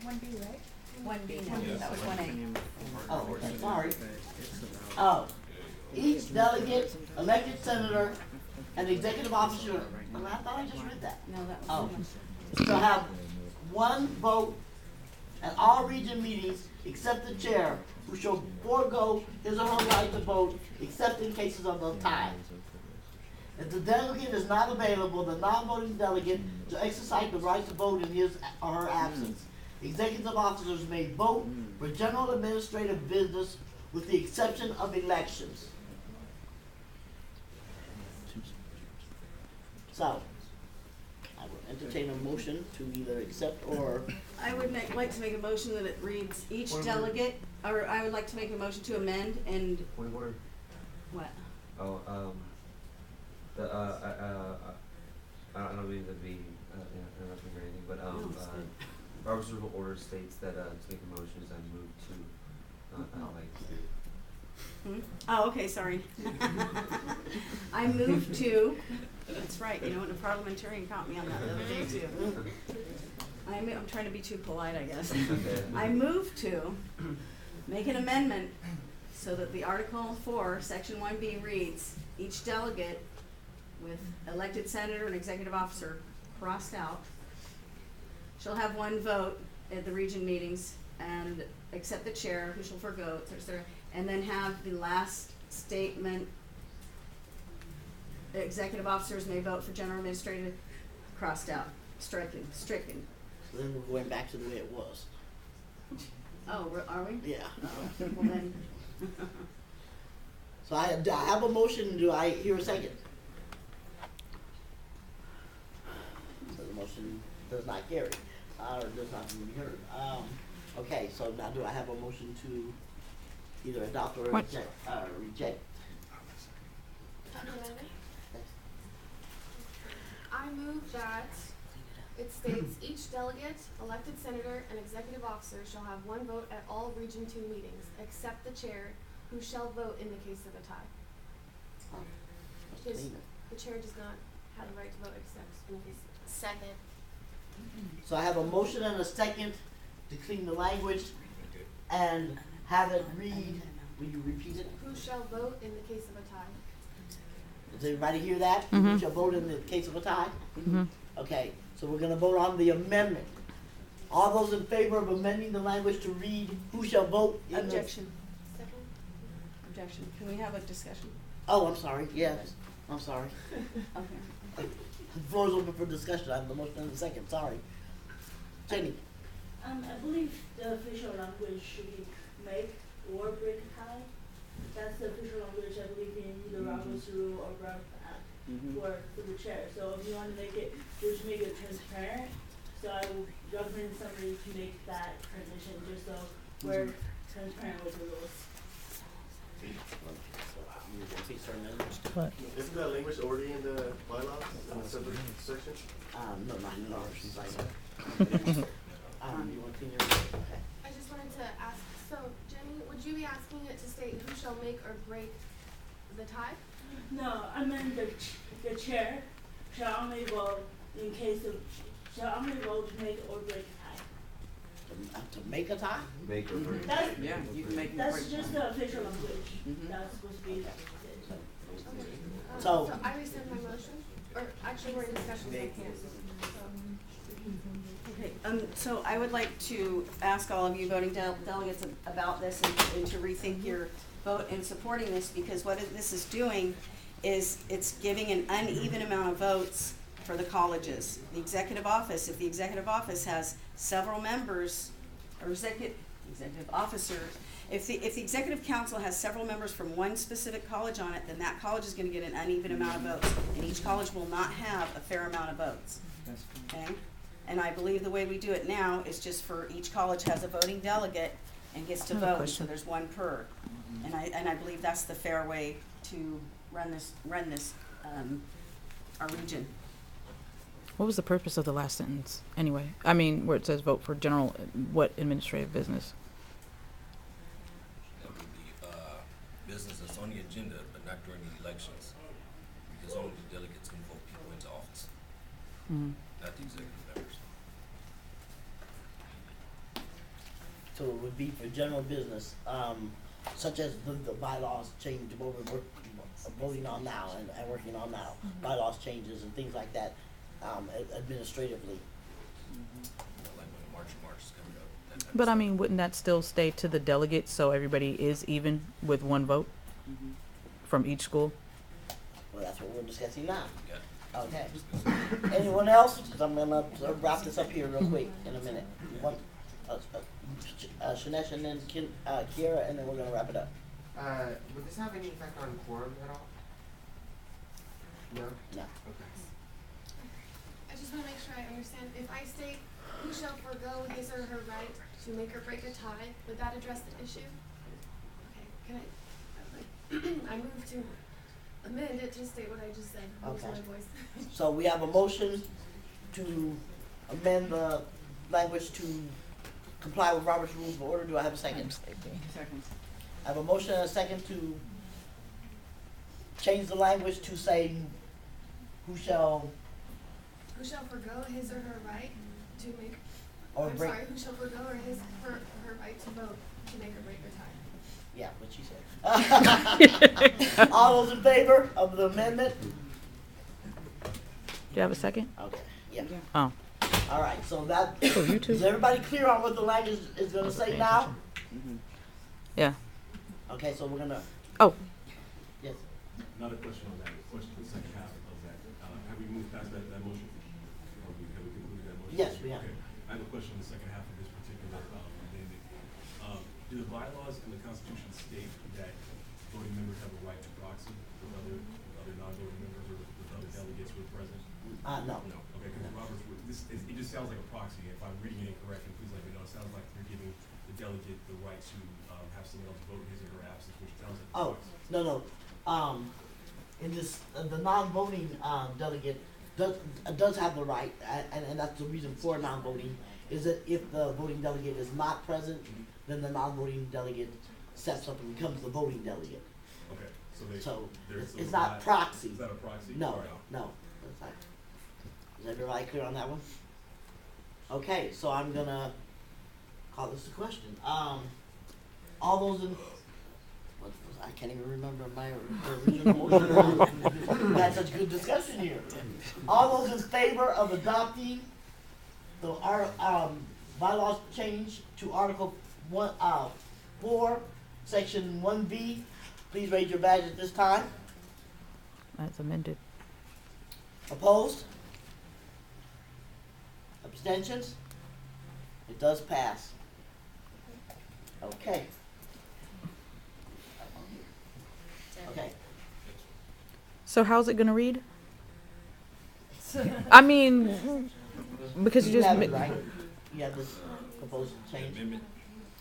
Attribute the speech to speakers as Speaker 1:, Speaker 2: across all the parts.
Speaker 1: 1B, right?
Speaker 2: 1B now, that was 1A.
Speaker 3: Oh, okay, sorry. Oh, each delegate, elected senator, and executive officer, I thought I just read that.
Speaker 2: No, that was.
Speaker 3: Oh, shall have one vote at all region meetings except the chair, who shall forego his or her right to vote except in cases of a tie. If the delegate is not available, the non-voting delegate shall exercise the right to vote in his or her absence. Executive officers may vote for general administrative business with the exception of elections. So, I will entertain a motion to either accept or,
Speaker 2: I would like to make a motion that it reads each delegate, or I would like to make a motion to amend and,
Speaker 4: Point of order.
Speaker 2: what?
Speaker 4: Oh, I don't mean to be interrupting or anything, but
Speaker 2: No, it's good.
Speaker 4: Robert's Rule of Order states that to make a motion is I move to, not like.
Speaker 2: Oh, okay, sorry. I move to, that's right, you know, and a parliamentarian caught me on that the other day too. I'm trying to be too polite, I guess. I move to make an amendment so that the Article 4, Section 1B reads, each delegate with elected senator and executive officer crossed out shall have one vote at the region meetings and except the chair, who shall forego, et cetera, and then have the last statement, executive officers may vote for general administrative, crossed out, stricken.
Speaker 3: so then we're going back to the way it was.
Speaker 2: Oh, are we?
Speaker 3: Yeah.
Speaker 2: Oh, well then.
Speaker 3: So I have a motion, do I hear a second? So the motion does not carry, or does not be heard. Okay, so now do I have a motion to either adopt or reject?
Speaker 5: I move that it states each delegate, elected senator, and executive officer shall have one vote at all Region 2 meetings, except the chair, who shall vote in the case of a tie.
Speaker 3: Let's clean it.
Speaker 5: The chair does not have the right to vote except in case. Second.
Speaker 3: So I have a motion and a second to clean the language and have it read, will you repeat it?
Speaker 5: Who shall vote in the case of a tie?
Speaker 3: Does everybody hear that? We shall vote in the case of a tie? Okay, so we're gonna vote on the amendment. All those in favor of amending the language to read, who shall vote in the...
Speaker 2: Objection.
Speaker 5: Second.
Speaker 2: Objection. Can we have a discussion?
Speaker 3: Oh, I'm sorry, yes, I'm sorry.
Speaker 2: Okay.
Speaker 3: The floor is open for discussion, I have the motion and the second, sorry. Jenny?
Speaker 6: I believe the official language should be make or break tie. That's the official language, I believe, in either Robert's Rule or Brown Act for the chair. So if you want to make it, just make it transparent. So I will recommend somebody to make that transition just so we're transparent with the rules.
Speaker 7: Isn't that language already in the bylaws, in the separate section?
Speaker 3: No, not in ours, she's like, you want to clean your, okay.
Speaker 5: I just wanted to ask, so Jenny, would you be asking it to state who shall make or break the tie?
Speaker 6: No, I meant the chair shall only vote in case of, shall only vote to make or break tie.
Speaker 3: To make a tie?
Speaker 4: Make or break.
Speaker 6: That's,
Speaker 2: Yeah, you can make it
Speaker 6: that's
Speaker 2: break.
Speaker 6: just the official language.
Speaker 2: Mhm.
Speaker 6: That's supposed to be said.
Speaker 5: Okay.
Speaker 3: So-
Speaker 5: So I rescind my motion, or actually we're in discussion, so I can't.
Speaker 2: Okay, so I would like to ask all of you voting delegates about this and to rethink your vote in supporting this, because what this is doing is it's giving an uneven amount of votes for the colleges. The executive office, if the executive office has several members, or executive officers, if the executive council has several members from one specific college on it, then that college is gonna get an uneven amount of votes, and each college will not have a fair amount of votes, okay? And I believe the way we do it now is just for each college has a voting delegate and gets to vote, so there's one per. And I believe that's the fair way to run this, our region.
Speaker 8: What was the purpose of the last sentence, anyway? I mean, where it says vote for general, what administrative business?
Speaker 9: That would be business that's on the agenda, but not during the elections, because only the delegates can vote people into office, not the executive members.
Speaker 3: so it would be for general business, such as the bylaws change, what we're voting on now and working on now, bylaws changes and things like that, administratively.
Speaker 9: Like when March is coming up. that type of
Speaker 8: But I
Speaker 9: stuff.
Speaker 8: mean, wouldn't that still stay to the delegates so everybody is even with one vote from each school?
Speaker 3: Well, that's what we're discussing now.
Speaker 9: Yeah.
Speaker 3: Okay. Anyone else? Because I'm gonna wrap this up here real quick in a minute. Shanesh and then Kiera, and then we're gonna wrap it up.
Speaker 4: Would this have any effect on quorum at all? No?
Speaker 3: No.
Speaker 4: Okay.
Speaker 5: I just wanna make sure I understand, if I state, who shall forego his or her right to make or break a tie, would that address the issue? Okay, can I move to amend it to state what I just said, use
Speaker 3: Okay.
Speaker 5: my voice.
Speaker 3: So we have a motion to amend the language to comply with Robert's Rules of Order. Do I have a second?
Speaker 2: Second.
Speaker 3: I have a motion and a second to change the language to say, who shall,
Speaker 5: Who shall forego his or her right to make,
Speaker 3: or
Speaker 5: I'm
Speaker 3: break,
Speaker 5: sorry, who shall forego or her right to vote to make or break a tie?
Speaker 3: yeah, what she said. All those in favor of the amendment?
Speaker 8: Do you have a second?
Speaker 3: Okay, yeah.
Speaker 8: Oh,
Speaker 3: All right, so that,
Speaker 8: oh, you too?
Speaker 3: is everybody clear on what the language is gonna say now?
Speaker 8: Yeah.
Speaker 3: Okay, so we're gonna,
Speaker 8: Oh,
Speaker 3: yes,
Speaker 1: Not a question on that, a question on the second half of that. Have we moved past that motion? Or have we concluded that motion?
Speaker 3: Yes, we have.
Speaker 1: Okay, I have a question on the second half of this particular amendment. Do the bylaws and the Constitution state that voting members have a right to proxy with other non-voting members or with other delegates who are present?
Speaker 3: no.
Speaker 1: No, okay, because Robert's, it just sounds like a proxy. If I'm reading it incorrectly, please let me know. It sounds like you're giving the delegate the right to have someone else vote in his or her absence, which sounds like a
Speaker 3: Oh,
Speaker 1: proxy.
Speaker 3: no, in this, the non-voting, delegate does have the right, and that's the reason for non-voting, is that if the voting delegate is not present, then the non-voting delegate steps up and becomes the voting delegate.
Speaker 1: Okay,
Speaker 3: So,
Speaker 1: there's
Speaker 3: it's not proxy.
Speaker 1: Is that a proxy?
Speaker 3: No,
Speaker 1: All right.
Speaker 3: no, that's not. Is everybody clear on that one? Okay, so I'm gonna call this a question. All those in, I can't even remember my original motion. We had such good discussion here. All those in favor of adopting the bylaws change to Article 4, Section 1B, please raise your badge at this time.
Speaker 8: that's amended.
Speaker 3: Opposed? Abstentions? It does pass. Okay. Okay.
Speaker 8: So how's it gonna read? I mean, because you just
Speaker 3: have it,
Speaker 8: ma-
Speaker 3: right? You have this proposed
Speaker 9: The
Speaker 3: change?
Speaker 9: amendment,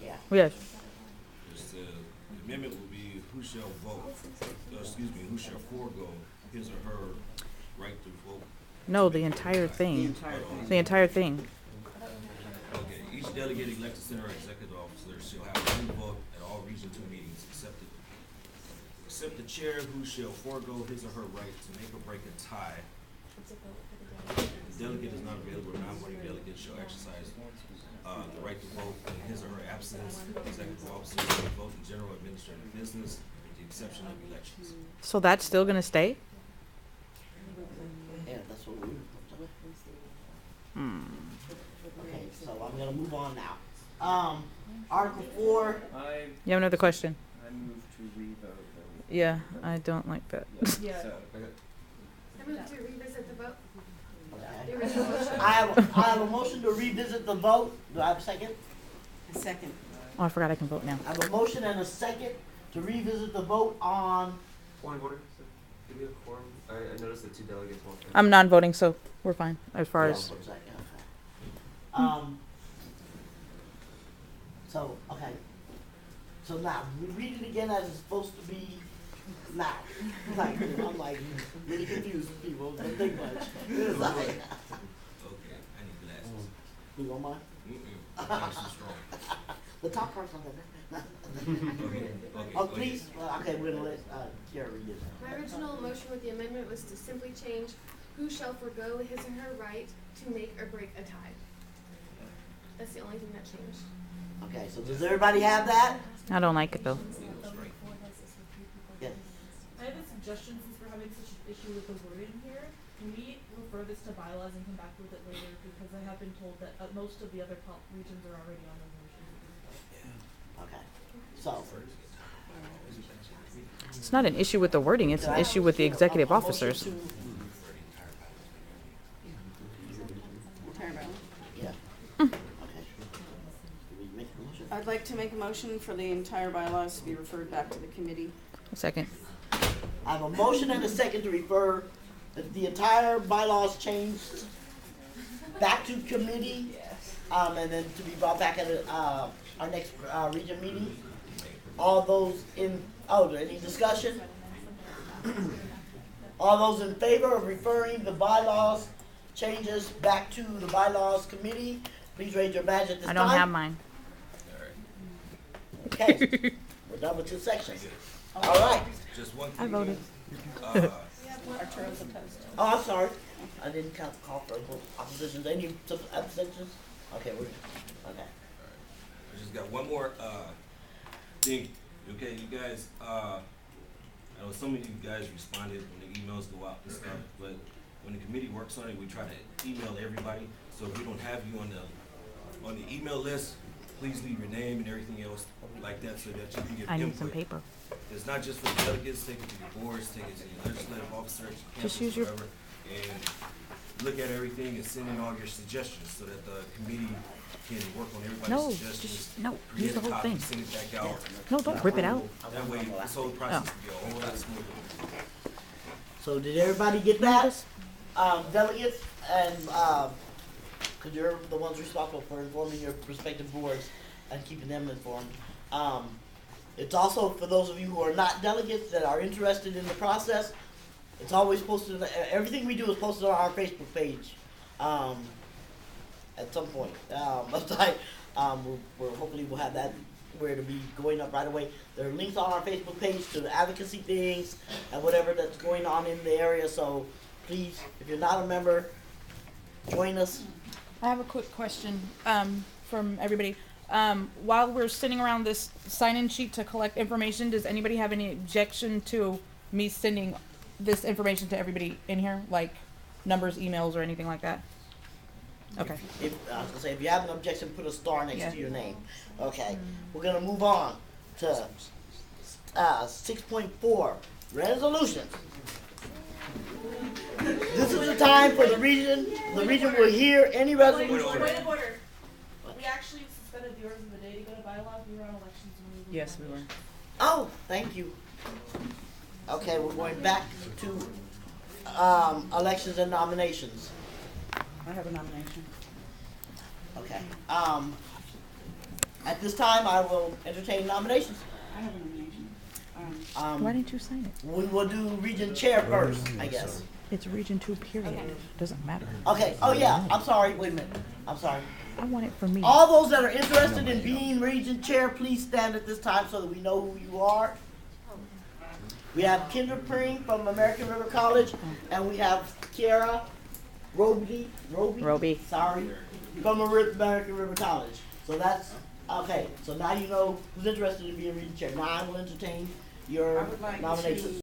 Speaker 3: Yeah.
Speaker 8: yes.
Speaker 9: the amendment will be who shall vote, who shall forego his or her right to vote.
Speaker 8: No, the entire thing. The entire thing.
Speaker 9: Okay, each delegate, elected senator, or executive officer shall have one vote at all Region 2 meetings, except the chair, who shall forego his or her right to make or break a tie. The delegate is not available, a non-voting delegate shall exercise the right to vote in his or her absence. Executive officers may vote in general administrative business, with the exception of elections.
Speaker 8: So that's still gonna stay?
Speaker 3: Yeah, that's what we. Okay, so I'm gonna move on now. Article 4,
Speaker 8: You have another question?
Speaker 10: I move to revote.
Speaker 8: Yeah, I don't like that.
Speaker 2: Yeah.
Speaker 5: I move to revisit the vote.
Speaker 3: okay.
Speaker 5: The original motion.
Speaker 3: I have a motion to revisit the vote. Do I have a second?
Speaker 2: A second.
Speaker 8: Oh, I forgot I can vote now.
Speaker 3: I have a motion and a second to revisit the vote on,
Speaker 4: Point of order, so, do we have quorum? I noticed that 2 delegates won't.
Speaker 8: I'm non-voting, so we're fine as far
Speaker 3: hold
Speaker 8: as.
Speaker 3: on for a second, okay. So, okay. So now, we read it again as it's supposed to be now. Like, I'm like, really confused people, don't think much. It's like,
Speaker 9: Okay, I need glasses.
Speaker 3: you want mine?
Speaker 9: My glasses too strong.
Speaker 3: The top part's on there.
Speaker 9: Okay,
Speaker 3: Oh, please, okay, we're gonna let, Kiara read it.
Speaker 5: My original motion with the amendment was to simply change who shall forego his or her right to make or break a tie. That's the only thing that changed.
Speaker 3: Okay, so does everybody have that?
Speaker 8: I don't like it though.
Speaker 3: Yes.
Speaker 10: I have a suggestion since we're having such an issue with the wording here. Can we refer this to bylaws and come back with it later? Because I have been told that most of the other regions are already on the motion.
Speaker 3: Okay, so.
Speaker 8: It's not an issue with the wording, it's an issue with the executive
Speaker 3: A motion
Speaker 8: officers.
Speaker 3: to-
Speaker 2: Entire bylaw.
Speaker 3: Yeah. Okay. Did we make a motion?
Speaker 2: I'd like to make a motion for the entire bylaws to be referred back to the committee.
Speaker 8: Second.
Speaker 3: I have a motion and a second to refer the entire bylaws changed back to committee, and then to be brought back at our next region meeting. All those in, any discussion? All those in favor of referring the bylaws changes back to the bylaws committee, please raise your badge at this
Speaker 8: I
Speaker 3: time.
Speaker 8: don't have mine.
Speaker 3: Okay, we're done with 2 sections. All right.
Speaker 9: Just one
Speaker 8: I
Speaker 9: thing.
Speaker 8: voted.
Speaker 2: Arturo's opposed.
Speaker 3: Oh, I'm sorry. I didn't call for oppositions. Any abstentions? Okay, we're, okay.
Speaker 9: I just got one more thing. Okay, you guys. I know some of you guys responded when the emails go out and stuff, but when the committee works on it, we try to email everybody. So if we don't have you on the email list, please leave your name and everything else like that, so that you can get
Speaker 8: I need
Speaker 9: input.
Speaker 8: some paper.
Speaker 9: It's not just for the delegates. Take it to your boards, take it to your legislative officers,
Speaker 8: Just
Speaker 9: campus,
Speaker 8: use your-
Speaker 9: whatever, and look at everything and send in all your suggestions so that the committee can work on everybody's
Speaker 8: No,
Speaker 9: suggestions.
Speaker 8: just, no,
Speaker 9: create
Speaker 8: use the
Speaker 9: a
Speaker 8: whole
Speaker 9: copy,
Speaker 8: thing.
Speaker 9: Send it back out.
Speaker 8: No, don't rip it out.
Speaker 9: That way, this whole process can be a whole lot smoother.
Speaker 3: So did everybody get that? Delegates and, cause you're the ones responsible for informing your respective boards and keeping them informed. It's also for those of you who are not delegates that are interested in the process. It's always posted, everything we do is posted on our Facebook page, at some point. We're hopefully we'll have that where it'll be going up right away. There are links on our Facebook page to the advocacy things and whatever that's going on in the area, so please, if you're not a member, join us.
Speaker 8: I have a quick question from everybody. While we're sitting around this sign-in sheet to collect information, does anybody have any objection to me sending this information to everybody in here, like numbers, emails, or anything like that? Okay.
Speaker 3: If, I was gonna say, if you have an objection, put a star next
Speaker 8: Yeah.
Speaker 3: to your name. Okay, we're gonna move on to 6.4, resolutions. This is the time for the region will hear any resolution.
Speaker 10: Point of order. We actually suspended the orders of the day to go to bylaws. We were on elections when we were.
Speaker 8: Yes, we were.
Speaker 3: Oh, thank you. Okay, we're going back to, elections and nominations.
Speaker 2: I have a nomination.
Speaker 3: Okay, at this time, I will entertain nominations.
Speaker 2: I have a nomination.
Speaker 8: Why didn't you sign it?
Speaker 3: We will do region chair first, I guess.
Speaker 8: It's Region 2, period. Doesn't matter.
Speaker 3: Okay, oh yeah, I'm sorry, wait a minute, I'm sorry.
Speaker 8: I want it for me.
Speaker 3: All those that are interested in being region chair, please stand at this time so that we know who you are. We have Kendra Pring from American River College, and we have Kiara Roby, sorry, from American River College. So that's, okay, so now you know who's interested in being region chair. Now I will entertain your
Speaker 2: I would like
Speaker 3: nominations.
Speaker 2: to